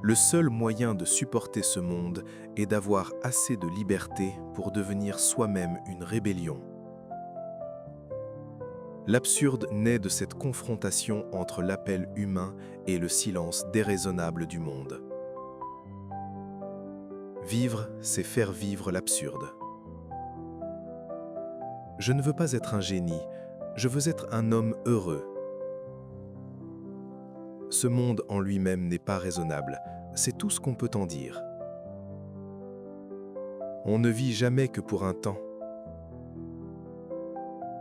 Le seul moyen de supporter ce monde est d'avoir assez de liberté pour devenir soi-même une rébellion. L'absurde naît de cette confrontation entre l'appel humain et le silence déraisonnable du monde. Vivre, c'est faire vivre l'absurde. Je ne veux pas être un génie, je veux être un homme heureux. Ce monde en lui-même n'est pas raisonnable, c'est tout ce qu'on peut en dire. On ne vit jamais que pour un temps.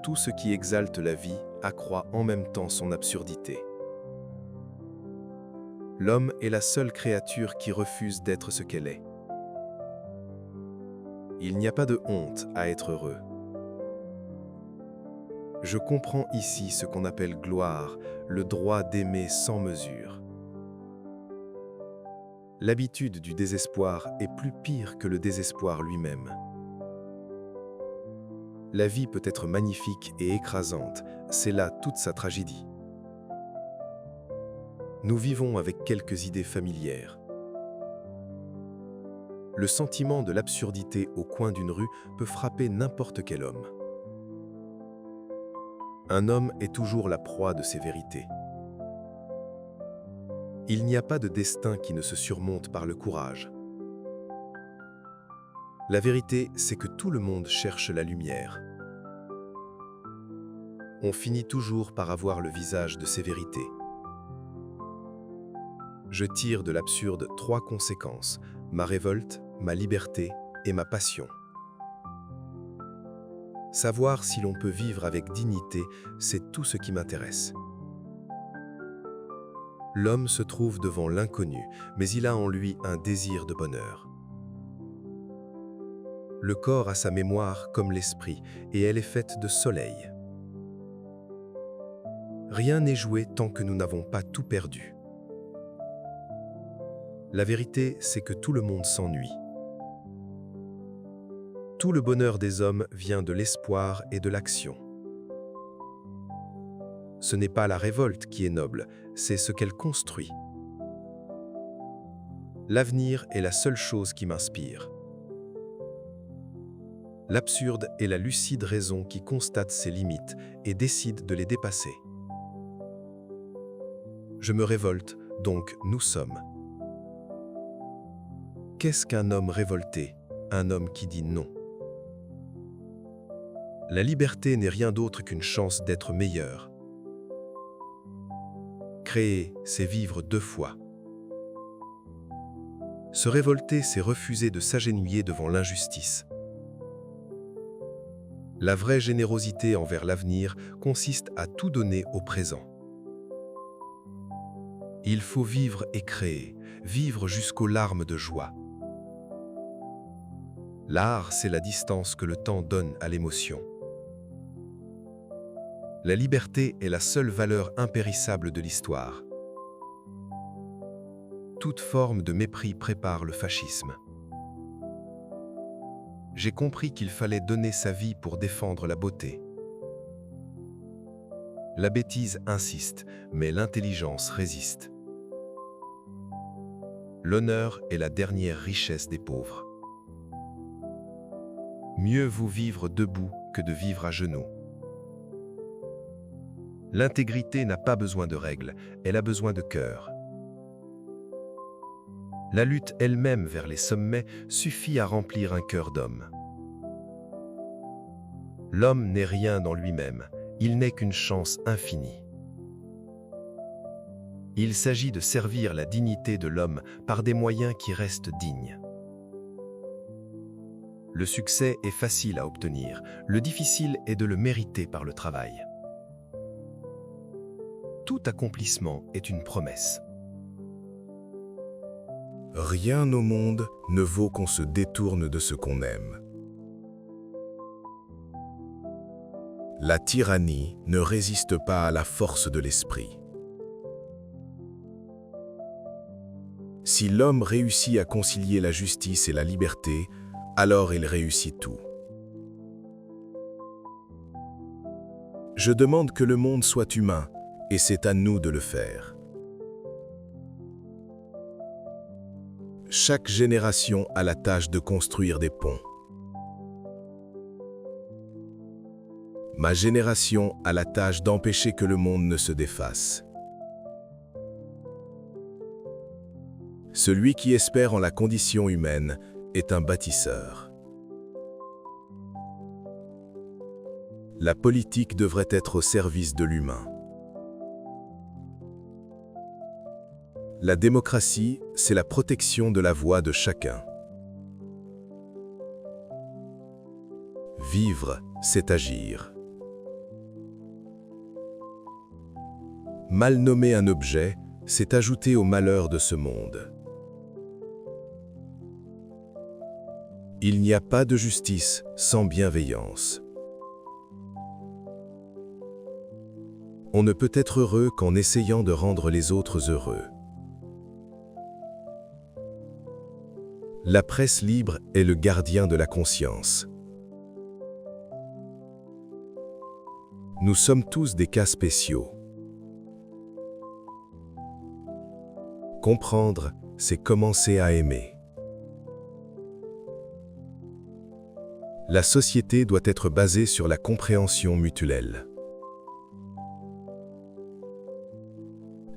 Tout ce qui exalte la vie accroît en même temps son absurdité. L'homme est la seule créature qui refuse d'être ce qu'elle est. Il n'y a pas de honte à être heureux. Je comprends ici ce qu'on appelle gloire, le droit d'aimer sans mesure. L'habitude du désespoir est plus pire que le désespoir lui-même. La vie peut être magnifique et écrasante, c'est là toute sa tragédie. Nous vivons avec quelques idées familières. Le sentiment de l'absurdité au coin d'une rue peut frapper n'importe quel homme. Un homme est toujours la proie de ses vérités. Il n'y a pas de destin qui ne se surmonte par le courage. La vérité, c'est que tout le monde cherche la lumière. On finit toujours par avoir le visage de ses vérités. Je tire de l'absurde 3 conséquences, ma révolte, ma liberté et ma passion. Savoir si l'on peut vivre avec dignité, c'est tout ce qui m'intéresse. L'homme se trouve devant l'inconnu, mais il a en lui un désir de bonheur. Le corps a sa mémoire comme l'esprit, et elle est faite de soleil. Rien n'est joué tant que nous n'avons pas tout perdu. La vérité, c'est que tout le monde s'ennuie. Tout le bonheur des hommes vient de l'espoir et de l'action. Ce n'est pas la révolte qui est noble, c'est ce qu'elle construit. L'avenir est la seule chose qui m'inspire. L'absurde est la lucide raison qui constate ses limites et décide de les dépasser. Je me révolte, donc nous sommes. Qu'est-ce qu'un homme révolté? Un homme qui dit non. La liberté n'est rien d'autre qu'une chance d'être meilleur. Créer, c'est vivre 2 fois. Se révolter, c'est refuser de s'agenouiller devant l'injustice. La vraie générosité envers l'avenir consiste à tout donner au présent. Il faut vivre et créer, vivre jusqu'aux larmes de joie. L'art, c'est la distance que le temps donne à l'émotion. La liberté est la seule valeur impérissable de l'histoire. Toute forme de mépris prépare le fascisme. J'ai compris qu'il fallait donner sa vie pour défendre la beauté. La bêtise insiste, mais l'intelligence résiste. L'honneur est la dernière richesse des pauvres. Mieux vaut vivre debout que de vivre à genoux. L'intégrité n'a pas besoin de règles, elle a besoin de cœur. La lutte elle-même vers les sommets suffit à remplir un cœur d'homme. L'homme n'est rien dans lui-même, il n'est qu'une chance infinie. Il s'agit de servir la dignité de l'homme par des moyens qui restent dignes. Le succès est facile à obtenir, le difficile est de le mériter par le travail. Tout accomplissement est une promesse. Rien au monde ne vaut qu'on se détourne de ce qu'on aime. La tyrannie ne résiste pas à la force de l'esprit. Si l'homme réussit à concilier la justice et la liberté, alors il réussit tout. Je demande que le monde soit humain, et c'est à nous de le faire. Chaque génération a la tâche de construire des ponts. Ma génération a la tâche d'empêcher que le monde ne se défasse. Celui qui espère en la condition humaine est un bâtisseur. La politique devrait être au service de l'humain. La démocratie, c'est la protection de la voix de chacun. Vivre, c'est agir. Mal nommer un objet, c'est ajouter au malheur de ce monde. Il n'y a pas de justice sans bienveillance. On ne peut être heureux qu'en essayant de rendre les autres heureux. La presse libre est le gardien de la conscience. Nous sommes tous des cas spéciaux. Comprendre, c'est commencer à aimer. La société doit être basée sur la compréhension mutuelle.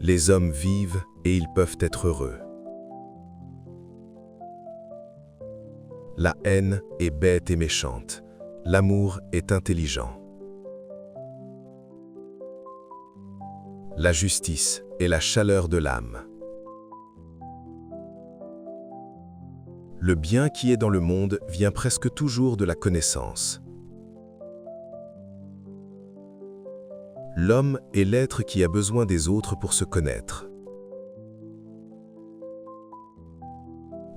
Les hommes vivent et ils peuvent être heureux. La haine est bête et méchante. L'amour est intelligent. La justice est la chaleur de l'âme. Le bien qui est dans le monde vient presque toujours de la connaissance. L'homme est l'être qui a besoin des autres pour se connaître.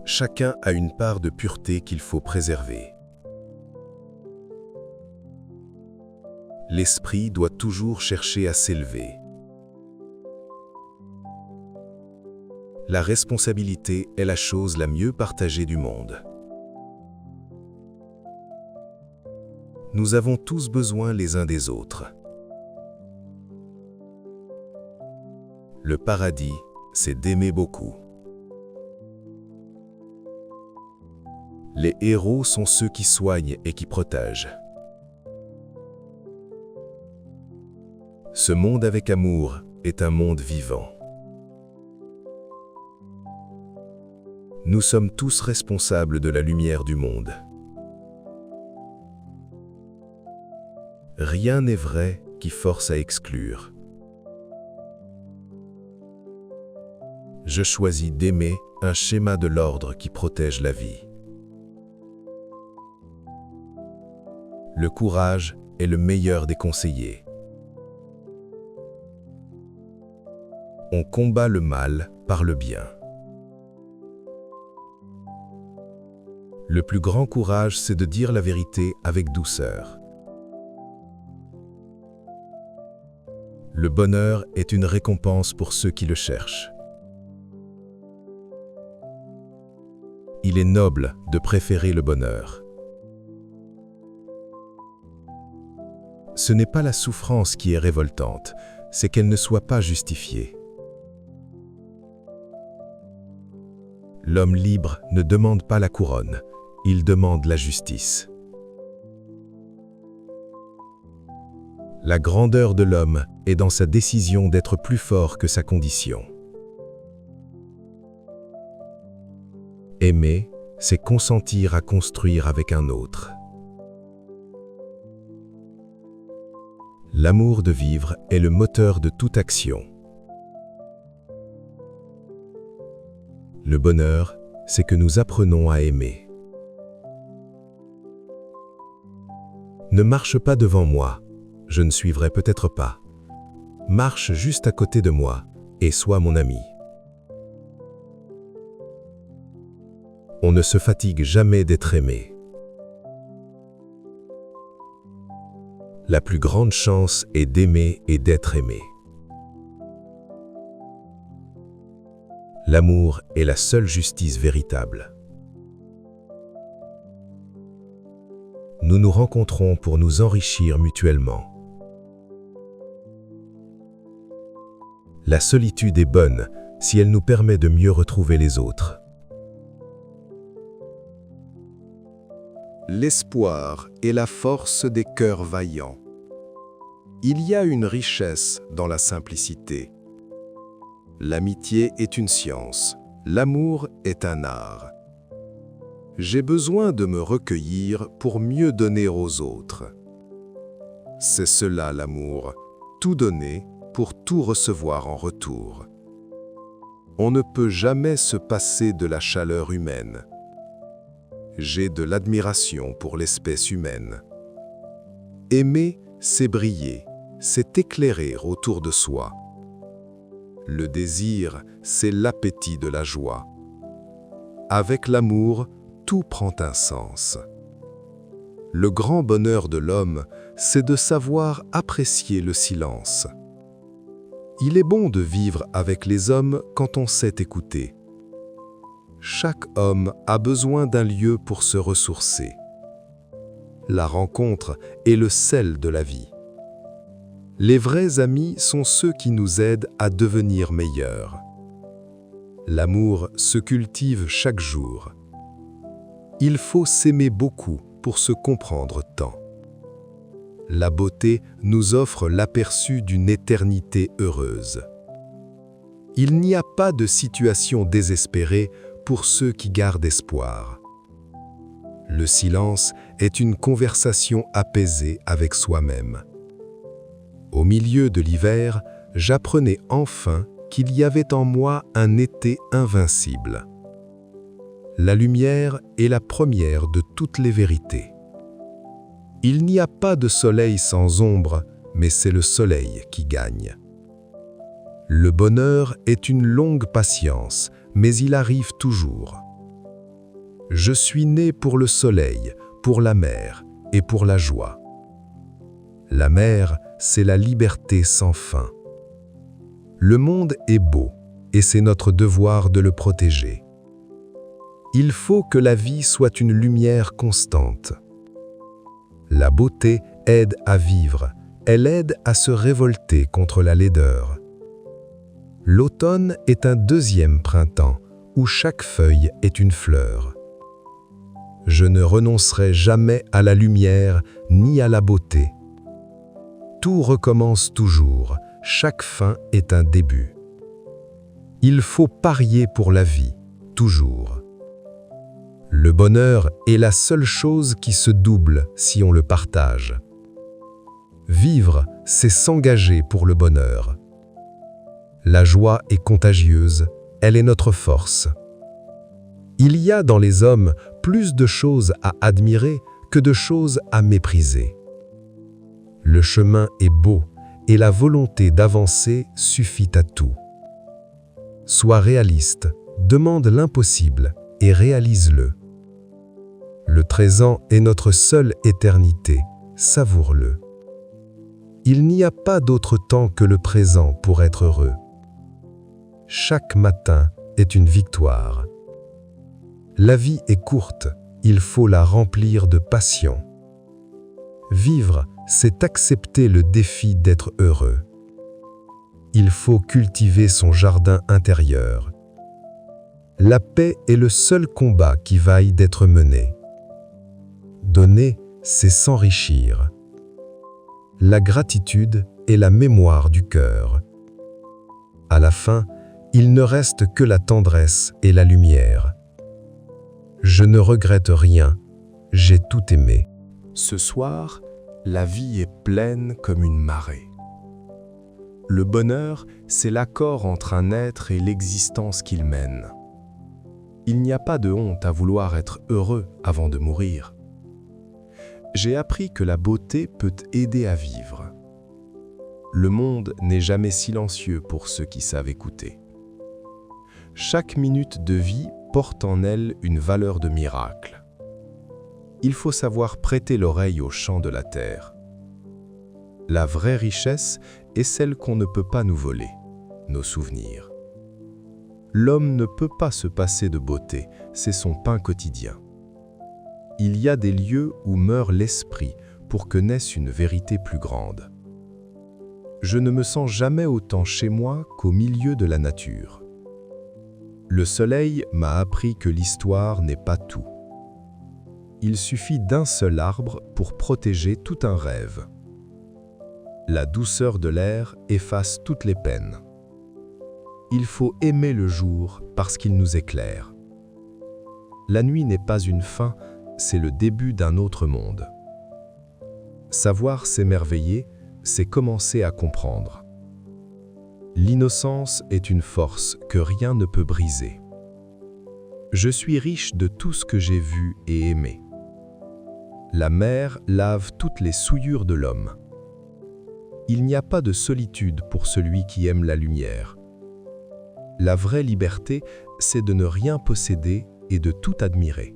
Chacun a une part de pureté qu'il faut préserver. L'esprit doit toujours chercher à s'élever. La responsabilité est la chose la mieux partagée du monde. Nous avons tous besoin les uns des autres. Le paradis, c'est d'aimer beaucoup. Les héros sont ceux qui soignent et qui protègent. Ce monde avec amour est un monde vivant. Nous sommes tous responsables de la lumière du monde. Rien n'est vrai qui force à exclure. Je choisis d'aimer un schéma de l'ordre qui protège la vie. Le courage est le meilleur des conseillers. On combat le mal par le bien. Le plus grand courage, c'est de dire la vérité avec douceur. Le bonheur est une récompense pour ceux qui le cherchent. Il est noble de préférer le bonheur. Ce n'est pas la souffrance qui est révoltante, c'est qu'elle ne soit pas justifiée. L'homme libre ne demande pas la couronne, il demande la justice. La grandeur de l'homme est dans sa décision d'être plus fort que sa condition. Aimer, c'est consentir à construire avec un autre. L'amour de vivre est le moteur de toute action. Le bonheur, c'est que nous apprenons à aimer. Ne marche pas devant moi, je ne suivrai peut-être pas. Marche juste à côté de moi et sois mon ami. On ne se fatigue jamais d'être aimé. La plus grande chance est d'aimer et d'être aimé. L'amour est la seule justice véritable. Nous nous rencontrons pour nous enrichir mutuellement. La solitude est bonne si elle nous permet de mieux retrouver les autres. L'espoir est la force des cœurs vaillants. Il y a une richesse dans la simplicité. L'amitié est une science, l'amour est un art. J'ai besoin de me recueillir pour mieux donner aux autres. C'est cela l'amour, tout donner pour tout recevoir en retour. On ne peut jamais se passer de la chaleur humaine. J'ai de l'admiration pour l'espèce humaine. Aimer, c'est briller, c'est éclairer autour de soi. Le désir, c'est l'appétit de la joie. Avec l'amour, tout prend un sens. Le grand bonheur de l'homme, c'est de savoir apprécier le silence. Il est bon de vivre avec les hommes quand on sait écouter. Chaque homme a besoin d'un lieu pour se ressourcer. La rencontre est le sel de la vie. Les vrais amis sont ceux qui nous aident à devenir meilleurs. L'amour se cultive chaque jour. Il faut s'aimer beaucoup pour se comprendre tant. La beauté nous offre l'aperçu d'une éternité heureuse. Il n'y a pas de situation désespérée pour ceux qui gardent espoir. Le silence est une conversation apaisée avec soi-même. Au milieu de l'hiver, j'apprenais enfin qu'il y avait en moi un été invincible. La lumière est la première de toutes les vérités. Il n'y a pas de soleil sans ombre, mais c'est le soleil qui gagne. Le bonheur est une longue patience, mais il arrive toujours. Je suis né pour le soleil, pour la mer et pour la joie. La mer, c'est la liberté sans fin. Le monde est beau et c'est notre devoir de le protéger. Il faut que la vie soit une lumière constante. La beauté aide à vivre, elle aide à se révolter contre la laideur. L'automne est un deuxième printemps où chaque feuille est une fleur. Je ne renoncerai jamais à la lumière ni à la beauté. Tout recommence toujours, chaque fin est un début. Il faut parier pour la vie, toujours. Le bonheur est la seule chose qui se double si on le partage. Vivre, c'est s'engager pour le bonheur. La joie est contagieuse, elle est notre force. Il y a dans les hommes plus de choses à admirer que de choses à mépriser. Le chemin est beau et la volonté d'avancer suffit à tout. Sois réaliste, demande l'impossible et réalise-le. Le présent est notre seule éternité, savoure-le. Il n'y a pas d'autre temps que le présent pour être heureux. Chaque matin est une victoire. La vie est courte, il faut la remplir de passion. Vivre, c'est accepter le défi d'être heureux. Il faut cultiver son jardin intérieur. La paix est le seul combat qui vaille d'être mené. Donner, c'est s'enrichir. La gratitude est la mémoire du cœur. À la fin, il ne reste que la tendresse et la lumière. Je ne regrette rien, j'ai tout aimé. Ce soir, la vie est pleine comme une marée. Le bonheur, c'est l'accord entre un être et l'existence qu'il mène. Il n'y a pas de honte à vouloir être heureux avant de mourir. J'ai appris que la beauté peut aider à vivre. Le monde n'est jamais silencieux pour ceux qui savent écouter. Chaque minute de vie porte en elle une valeur de miracle. Il faut savoir prêter l'oreille au chant de la terre. La vraie richesse est celle qu'on ne peut pas nous voler, nos souvenirs. L'homme ne peut pas se passer de beauté, c'est son pain quotidien. Il y a des lieux où meurt l'esprit pour que naisse une vérité plus grande. Je ne me sens jamais autant chez moi qu'au milieu de la nature. Le soleil m'a appris que l'histoire n'est pas tout. il suffit d'un seul arbre pour protéger tout un rêve. La douceur de l'air efface toutes les peines. Il faut aimer le jour parce qu'il nous éclaire. La nuit n'est pas une fin, c'est le début d'un autre monde. Savoir s'émerveiller, c'est commencer à comprendre. L'innocence est une force que rien ne peut briser. Je suis riche de tout ce que j'ai vu et aimé. La mer lave toutes les souillures de l'homme. Il n'y a pas de solitude pour celui qui aime la lumière. La vraie liberté, c'est de ne rien posséder et de tout admirer.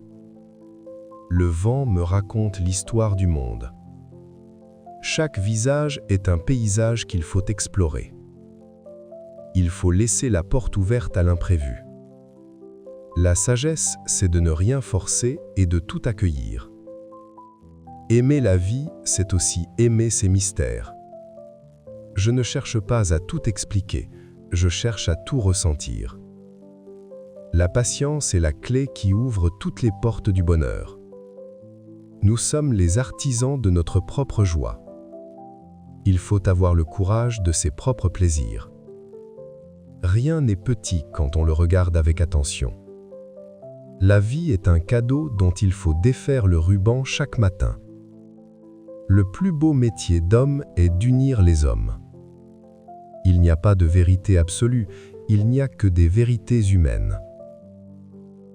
Le vent me raconte l'histoire du monde. Chaque visage est un paysage qu'il faut explorer. Il faut laisser la porte ouverte à l'imprévu. La sagesse, c'est de ne rien forcer et de tout accueillir. Aimer la vie, c'est aussi aimer ses mystères. Je ne cherche pas à tout expliquer, je cherche à tout ressentir. La patience est la clé qui ouvre toutes les portes du bonheur. Nous sommes les artisans de notre propre joie. Il faut avoir le courage de ses propres plaisirs. Rien n'est petit quand on le regarde avec attention. La vie est un cadeau dont il faut défaire le ruban chaque matin. Le plus beau métier d'homme est d'unir les hommes. Il n'y a pas de vérité absolue, il n'y a que des vérités humaines.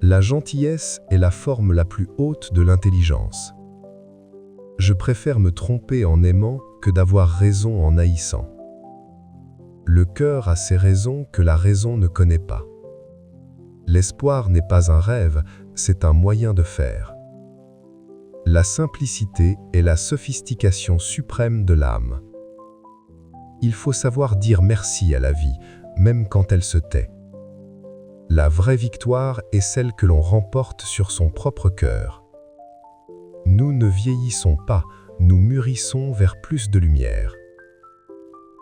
La gentillesse est la forme la plus haute de l'intelligence. Je préfère me tromper en aimant que d'avoir raison en haïssant. Le cœur a ses raisons que la raison ne connaît pas. L'espoir n'est pas un rêve, c'est un moyen de faire. La simplicité est la sophistication suprême de l'âme. Il faut savoir dire merci à la vie, même quand elle se tait. La vraie victoire est celle que l'on remporte sur son propre cœur. Nous ne vieillissons pas, nous mûrissons vers plus de lumière.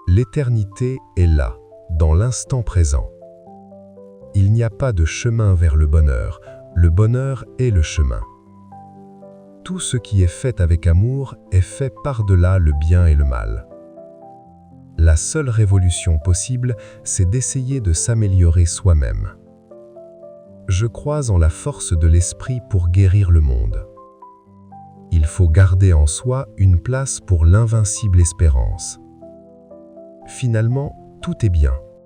L'éternité est là, dans l'instant présent. Il n'y a pas de chemin vers le bonheur est le chemin. Tout ce qui est fait avec amour est fait par-delà le bien et le mal. La seule révolution possible, c'est d'essayer de s'améliorer soi-même. Je crois en la force de l'esprit pour guérir le monde. Il faut garder en soi une place pour l'invincible espérance. Finalement, tout est bien.